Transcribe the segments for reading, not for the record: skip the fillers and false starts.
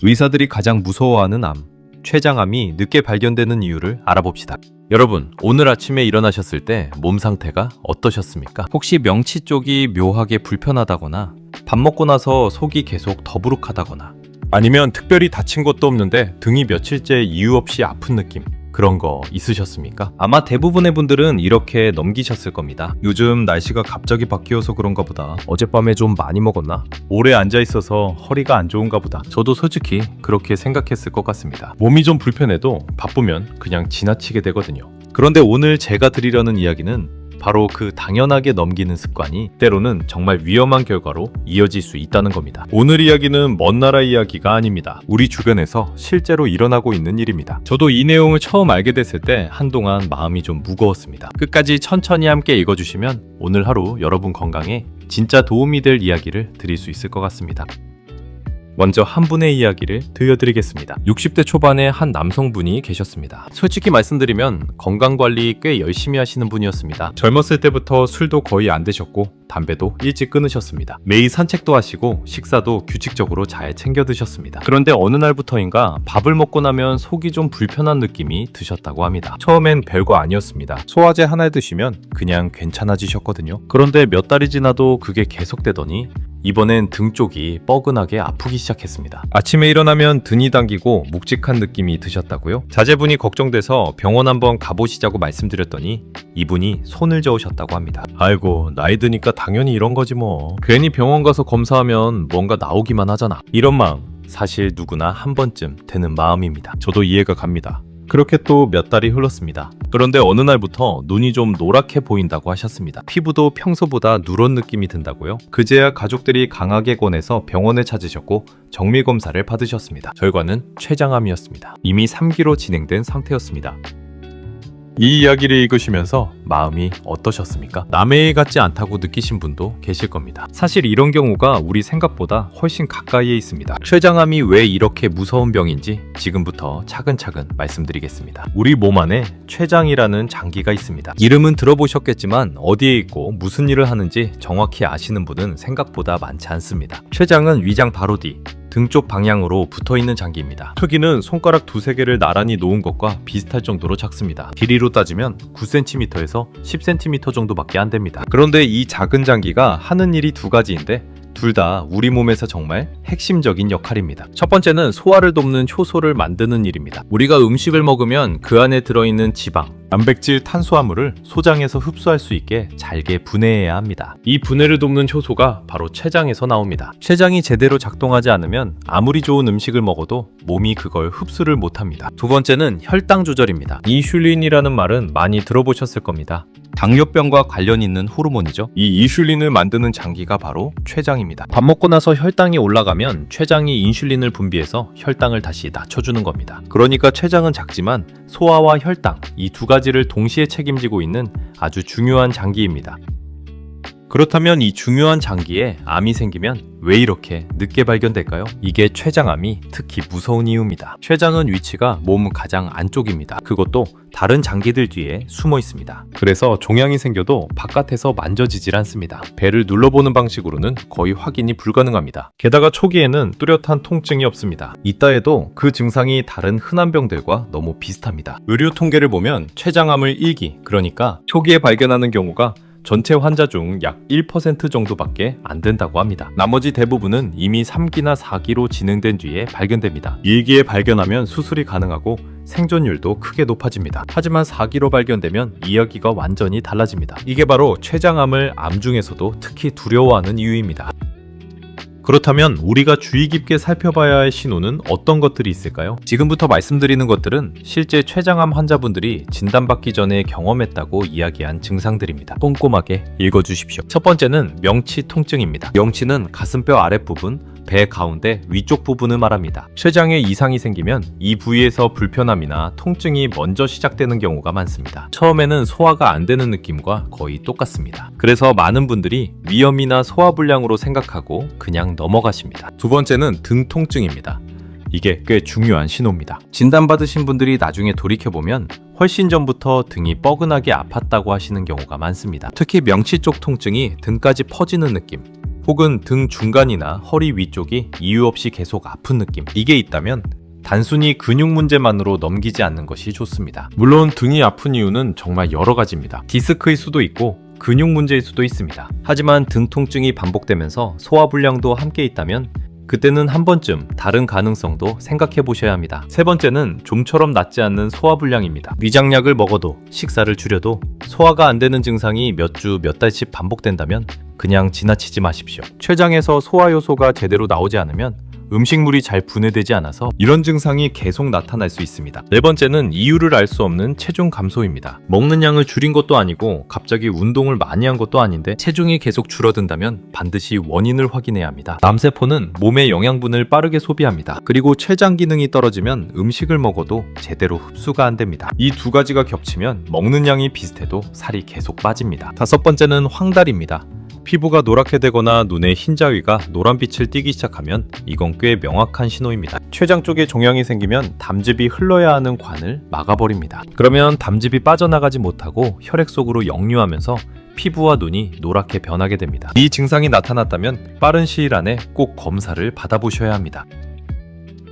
의사들이 가장 무서워하는 암, 췌장암이 늦게 발견되는 이유를 알아봅시다. 여러분, 오늘 아침에 일어나셨을 때 몸 상태가 어떠셨습니까? 혹시 명치 쪽이 묘하게 불편하다거나 밥 먹고 나서 속이 계속 더부룩하다거나 아니면 특별히 다친 것도 없는데 등이 며칠째 이유 없이 아픈 느낌, 그런 거 있으셨습니까? 아마 대부분의 분들은 이렇게 넘기셨을 겁니다. 요즘 날씨가 갑자기 바뀌어서 그런가 보다. 어젯밤에 좀 많이 먹었나? 오래 앉아있어서 허리가 안 좋은가 보다. 저도 솔직히 그렇게 생각했을 것 같습니다. 몸이 좀 불편해도 바쁘면 그냥 지나치게 되거든요. 그런데 오늘 제가 드리려는 이야기는 바로 그 당연하게 넘기는 습관이 때로는 정말 위험한 결과로 이어질 수 있다는 겁니다. 오늘 이야기는 먼 나라 이야기가 아닙니다. 우리 주변에서 실제로 일어나고 있는 일입니다. 저도 이 내용을 처음 알게 됐을 때 한동안 마음이 좀 무거웠습니다. 끝까지 천천히 함께 읽어주시면 오늘 하루 여러분 건강에 진짜 도움이 될 이야기를 드릴 수 있을 것 같습니다. 먼저 한 분의 이야기를 들려드리겠습니다. 60대 초반의 한 남성분이 계셨습니다. 솔직히 말씀드리면 건강관리 꽤 열심히 하시는 분이었습니다. 젊었을 때부터 술도 거의 안 드셨고 담배도 일찍 끊으셨습니다. 매일 산책도 하시고 식사도 규칙적으로 잘 챙겨 드셨습니다. 그런데 어느 날부터인가 밥을 먹고 나면 속이 좀 불편한 느낌이 드셨다고 합니다. 처음엔 별거 아니었습니다. 소화제 하나 드시면 그냥 괜찮아지셨거든요. 그런데 몇 달이 지나도 그게 계속되더니 이번엔 등 쪽이 뻐근하게 아프기 시작했습니다. 아침에 일어나면 등이 당기고 묵직한 느낌이 드셨다고요? 자제분이 걱정돼서 병원 한번 가보시자고 말씀드렸더니 이분이 손을 저으셨다고 합니다. 아이고, 나이 드니까 당연히 이런 거지 뭐. 괜히 병원 가서 검사하면 뭔가 나오기만 하잖아. 이런 마음 사실 누구나 한 번쯤 드는 마음입니다. 저도 이해가 갑니다. 그렇게 또 몇 달이 흘렀습니다. 그런데 어느 날부터 눈이 좀 노랗게 보인다고 하셨습니다. 피부도 평소보다 누런 느낌이 든다고요? 그제야 가족들이 강하게 권해서 병원을 찾으셨고 정밀검사를 받으셨습니다. 결과는 췌장암이었습니다. 이미 3기로 진행된 상태였습니다. 이 이야기를 읽으시면서 마음이 어떠셨습니까? 남의 일 같지 않다고 느끼신 분도 계실 겁니다. 사실 이런 경우가 우리 생각보다 훨씬 가까이에 있습니다. 췌장암이 왜 이렇게 무서운 병인지 지금부터 차근차근 말씀드리겠습니다. 우리 몸 안에 췌장이라는 장기가 있습니다. 이름은 들어보셨겠지만 어디에 있고 무슨 일을 하는지 정확히 아시는 분은 생각보다 많지 않습니다. 췌장은 위장 바로 뒤 등 쪽 방향으로 붙어있는 장기입니다. 크기는 손가락 두세 개를 나란히 놓은 것과 비슷할 정도로 작습니다. 길이로 따지면 9cm에서 10cm 정도밖에 안 됩니다. 그런데 이 작은 장기가 하는 일이 두 가지인데 둘 다 우리 몸에서 정말 핵심적인 역할입니다. 첫 번째는 소화를 돕는 효소를 만드는 일입니다. 우리가 음식을 먹으면 그 안에 들어있는 지방, 단백질, 탄수화물을 소장에서 흡수할 수 있게 잘게 분해해야 합니다. 이 분해를 돕는 효소가 바로 췌장에서 나옵니다. 췌장이 제대로 작동하지 않으면 아무리 좋은 음식을 먹어도 몸이 그걸 흡수를 못합니다. 두 번째는 혈당 조절입니다. 이슐린이라는 말은 많이 들어보셨을 겁니다. 당뇨병과 관련 있는 호르몬이죠. 이 이슐린을 만드는 장기가 바로 췌장입니다. 밥 먹고 나서 혈당이 올라가면 췌장이 인슐린을 분비해서 혈당을 다시 낮춰주는 겁니다. 그러니까 췌장은 작지만 소화와 혈당, 이 두 가지를 동시에 책임지고 있는 아주 중요한 장기입니다. 그렇다면 이 중요한 장기에 암이 생기면 왜 이렇게 늦게 발견될까요? 이게 췌장암이 특히 무서운 이유입니다. 췌장은 위치가 몸 가장 안쪽입니다. 그것도 다른 장기들 뒤에 숨어 있습니다. 그래서 종양이 생겨도 바깥에서 만져지질 않습니다. 배를 눌러보는 방식으로는 거의 확인이 불가능합니다. 게다가 초기에는 뚜렷한 통증이 없습니다. 있다 해도 그 증상이 다른 흔한 병들과 너무 비슷합니다. 의료 통계를 보면 췌장암을 1기, 그러니까 초기에 발견하는 경우가 전체 환자 중 약 1% 정도밖에 안 된다고 합니다. 나머지 대부분은 이미 3기나 4기로 진행된 뒤에 발견됩니다. 1기에 발견하면 수술이 가능하고 생존율도 크게 높아집니다. 하지만 4기로 발견되면 이야기가 완전히 달라집니다. 이게 바로 췌장암을 암 중에서도 특히 두려워하는 이유입니다. 그렇다면 우리가 주의 깊게 살펴봐야 할 신호는 어떤 것들이 있을까요? 지금부터 말씀드리는 것들은 실제 췌장암 환자분들이 진단받기 전에 경험했다고 이야기한 증상들입니다. 꼼꼼하게 읽어주십시오. 첫 번째는 명치 통증입니다. 명치는 가슴뼈 아랫부분, 배 가운데 위쪽 부분을 말합니다. 췌장에 이상이 생기면 이 부위에서 불편함이나 통증이 먼저 시작되는 경우가 많습니다. 처음에는 소화가 안 되는 느낌과 거의 똑같습니다. 그래서 많은 분들이 위염이나 소화불량으로 생각하고 그냥 넘어가십니다. 두 번째는 등 통증입니다. 이게 꽤 중요한 신호입니다. 진단받으신 분들이 나중에 돌이켜보면 훨씬 전부터 등이 뻐근하게 아팠다고 하시는 경우가 많습니다. 특히 명치 쪽 통증이 등까지 퍼지는 느낌, 혹은 등 중간이나 허리 위쪽이 이유 없이 계속 아픈 느낌, 이게 있다면 단순히 근육 문제만으로 넘기지 않는 것이 좋습니다. 물론 등이 아픈 이유는 정말 여러 가지입니다. 디스크일 수도 있고 근육 문제일 수도 있습니다. 하지만 등 통증이 반복되면서 소화불량도 함께 있다면 그때는 한 번쯤 다른 가능성도 생각해 보셔야 합니다. 세 번째는 좀처럼 낫지 않는 소화불량입니다. 위장약을 먹어도 식사를 줄여도 소화가 안 되는 증상이 몇 주, 몇 달씩 반복된다면 그냥 지나치지 마십시오. 췌장에서 소화 요소가 제대로 나오지 않으면 음식물이 잘 분해되지 않아서 이런 증상이 계속 나타날 수 있습니다. 네 번째는 이유를 알 수 없는 체중 감소입니다. 먹는 양을 줄인 것도 아니고 갑자기 운동을 많이 한 것도 아닌데 체중이 계속 줄어든다면 반드시 원인을 확인해야 합니다. 남세포는 몸의 영양분을 빠르게 소비합니다. 그리고 췌장 기능이 떨어지면 음식을 먹어도 제대로 흡수가 안 됩니다. 이 두 가지가 겹치면 먹는 양이 비슷해도 살이 계속 빠집니다. 다섯 번째는 황달입니다. 피부가 노랗게 되거나 눈의 흰자위가 노란빛을 띠기 시작하면 이건 꽤 명확한 신호입니다. 췌장 쪽에 종양이 생기면 담즙이 흘러야 하는 관을 막아버립니다. 그러면 담즙이 빠져나가지 못하고 혈액 속으로 역류하면서 피부와 눈이 노랗게 변하게 됩니다. 이 증상이 나타났다면 빠른 시일 안에 꼭 검사를 받아보셔야 합니다.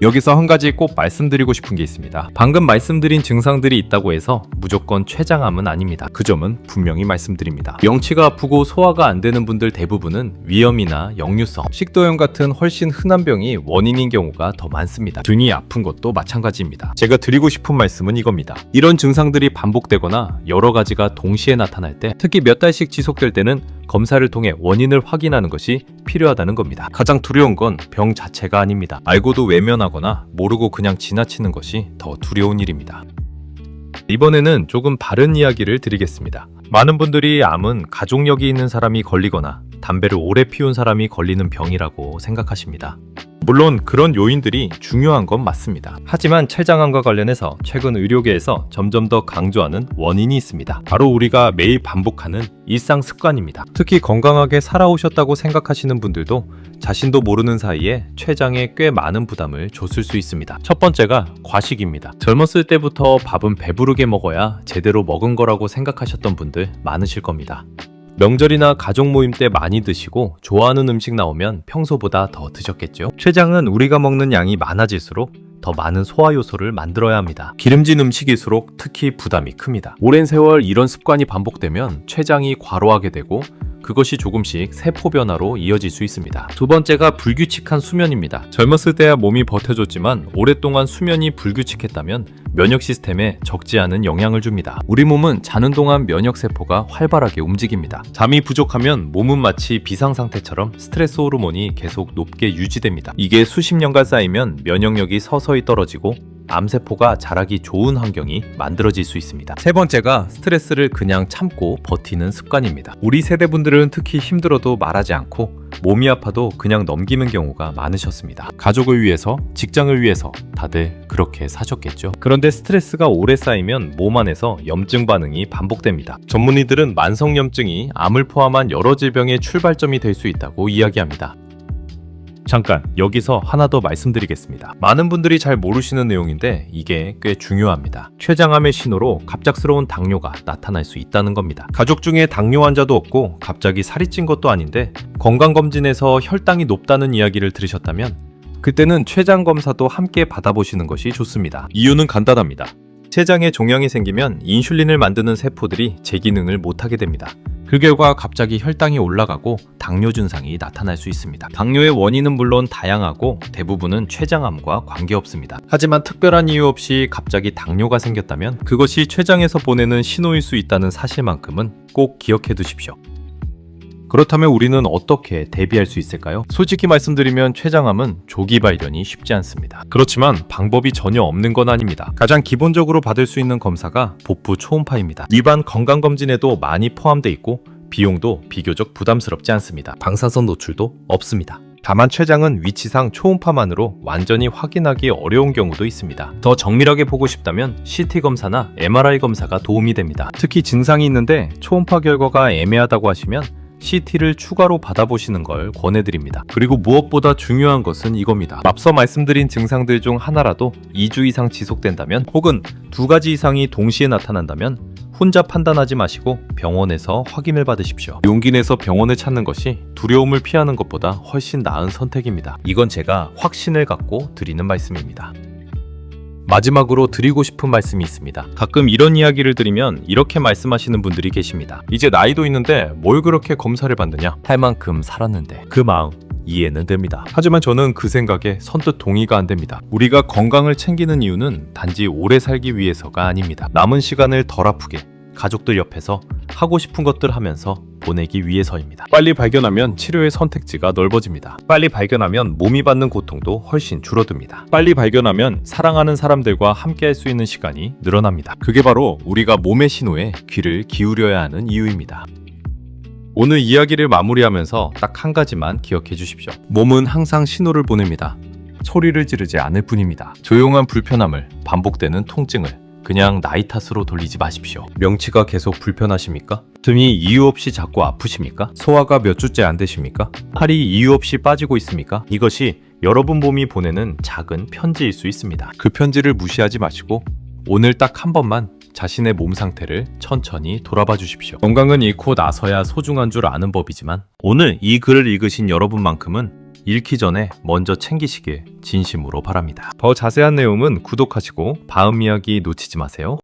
여기서 한 가지 꼭 말씀드리고 싶은 게 있습니다. 방금 말씀드린 증상들이 있다고 해서 무조건 췌장암은 아닙니다. 그 점은 분명히 말씀드립니다. 명치가 아프고 소화가 안 되는 분들 대부분은 위염이나 역류성, 식도염 같은 훨씬 흔한 병이 원인인 경우가 더 많습니다. 등이 아픈 것도 마찬가지입니다. 제가 드리고 싶은 말씀은 이겁니다. 이런 증상들이 반복되거나 여러 가지가 동시에 나타날 때, 특히 몇 달씩 지속될 때는 검사를 통해 원인을 확인하는 것이 필요하다는 겁니다. 가장 두려운 건 병 자체가 아닙니다. 알고도 외면하거나 모르고 그냥 지나치는 것이 더 두려운 일입니다. 이번에는 조금 바른 이야기를 드리겠습니다. 많은 분들이 암은 가족력이 있는 사람이 걸리거나 담배를 오래 피운 사람이 걸리는 병이라고 생각하십니다. 물론 그런 요인들이 중요한 건 맞습니다. 하지만 췌장암과 관련해서 최근 의료계에서 점점 더 강조하는 원인이 있습니다. 바로 우리가 매일 반복하는 일상 습관입니다. 특히 건강하게 살아오셨다고 생각하시는 분들도 자신도 모르는 사이에 췌장에 꽤 많은 부담을 줬을 수 있습니다. 첫 번째가 과식입니다. 젊었을 때부터 밥은 배부르게 먹어야 제대로 먹은 거라고 생각하셨던 분들 많으실 겁니다. 명절이나 가족 모임 때 많이 드시고 좋아하는 음식 나오면 평소보다 더 드셨겠죠? 췌장은 우리가 먹는 양이 많아질수록 더 많은 소화 요소를 만들어야 합니다. 기름진 음식일수록 특히 부담이 큽니다. 오랜 세월 이런 습관이 반복되면 췌장이 과로하게 되고 그것이 조금씩 세포 변화로 이어질 수 있습니다. 두 번째가 불규칙한 수면입니다. 젊었을 때야 몸이 버텨줬지만 오랫동안 수면이 불규칙했다면 면역 시스템에 적지 않은 영향을 줍니다. 우리 몸은 자는 동안 면역 세포가 활발하게 움직입니다. 잠이 부족하면 몸은 마치 비상 상태처럼 스트레스 호르몬이 계속 높게 유지됩니다. 이게 수십 년간 쌓이면 면역력이 서서히 떨어지고 암세포가 자라기 좋은 환경이 만들어질 수 있습니다. 세 번째가 스트레스를 그냥 참고 버티는 습관입니다. 우리 세대분들은 특히 힘들어도 말하지 않고 몸이 아파도 그냥 넘기는 경우가 많으셨습니다. 가족을 위해서, 직장을 위해서 다들 그렇게 사셨겠죠. 그런데 스트레스가 오래 쌓이면 몸 안에서 염증 반응이 반복됩니다. 전문의들은 만성염증이 암을 포함한 여러 질병의 출발점이 될 수 있다고 이야기합니다. 잠깐 여기서 하나 더 말씀드리겠습니다. 많은 분들이 잘 모르시는 내용인데 이게 꽤 중요합니다. 췌장암의 신호로 갑작스러운 당뇨가 나타날 수 있다는 겁니다. 가족 중에 당뇨 환자도 없고 갑자기 살이 찐 것도 아닌데 건강검진에서 혈당이 높다는 이야기를 들으셨다면 그때는 췌장 검사도 함께 받아보시는 것이 좋습니다. 이유는 간단합니다. 췌장에 종양이 생기면 인슐린을 만드는 세포들이 제 기능을 못하게 됩니다. 그 결과 갑자기 혈당이 올라가고 당뇨 증상이 나타날 수 있습니다. 당뇨의 원인은 물론 다양하고 대부분은 췌장암과 관계없습니다. 하지만 특별한 이유 없이 갑자기 당뇨가 생겼다면 그것이 췌장에서 보내는 신호일 수 있다는 사실만큼은 꼭 기억해 두십시오. 그렇다면 우리는 어떻게 대비할 수 있을까요? 솔직히 말씀드리면 췌장암은 조기 발견이 쉽지 않습니다. 그렇지만 방법이 전혀 없는 건 아닙니다. 가장 기본적으로 받을 수 있는 검사가 복부 초음파입니다. 일반 건강검진에도 많이 포함되어 있고 비용도 비교적 부담스럽지 않습니다. 방사선 노출도 없습니다. 다만 췌장은 위치상 초음파만으로 완전히 확인하기 어려운 경우도 있습니다. 더 정밀하게 보고 싶다면 CT 검사나 MRI 검사가 도움이 됩니다. 특히 증상이 있는데 초음파 결과가 애매하다고 하시면 CT를 추가로 받아보시는 걸 권해드립니다. 그리고 무엇보다 중요한 것은 이겁니다. 앞서 말씀드린 증상들 중 하나라도 2주 이상 지속된다면 혹은 2가지 이상이 동시에 나타난다면 혼자 판단하지 마시고 병원에서 확인을 받으십시오. 용기 내서 병원을 찾는 것이 두려움을 피하는 것보다 훨씬 나은 선택입니다. 이건 제가 확신을 갖고 드리는 말씀입니다. 마지막으로 드리고 싶은 말씀이 있습니다. 가끔 이런 이야기를 들으면 이렇게 말씀하시는 분들이 계십니다. 이제 나이도 있는데 뭘 그렇게 검사를 받느냐? 할 만큼 살았는데. 그 마음 이해는 됩니다. 하지만 저는 그 생각에 선뜻 동의가 안 됩니다. 우리가 건강을 챙기는 이유는 단지 오래 살기 위해서가 아닙니다. 남은 시간을 덜 아프게 가족들 옆에서 하고 싶은 것들 하면서 보내기 위해서입니다. 빨리 발견하면 치료의 선택지가 넓어집니다. 빨리 발견하면 몸이 받는 고통도 훨씬 줄어듭니다. 빨리 발견하면 사랑하는 사람들과 함께 할 수 있는 시간이 늘어납니다. 그게 바로 우리가 몸의 신호에 귀를 기울여야 하는 이유입니다. 오늘 이야기를 마무리하면서 딱 한 가지만 기억해 주십시오. 몸은 항상 신호를 보냅니다. 소리를 지르지 않을 뿐입니다. 조용한 불편함을, 반복되는 통증을 그냥 나이 탓으로 돌리지 마십시오. 명치가 계속 불편하십니까? 등이 이유 없이 자꾸 아프십니까? 소화가 몇 주째 안 되십니까? 팔이 이유 없이 빠지고 있습니까? 이것이 여러분 몸이 보내는 작은 편지일 수 있습니다. 그 편지를 무시하지 마시고 오늘 딱 한 번만 자신의 몸 상태를 천천히 돌아봐 주십시오. 건강은 잃고 나서야 소중한 줄 아는 법이지만 오늘 이 글을 읽으신 여러분만큼은 읽기 전에 먼저 챙기시길 진심으로 바랍니다. 더 자세한 내용은 구독하시고 다음 이야기 놓치지 마세요.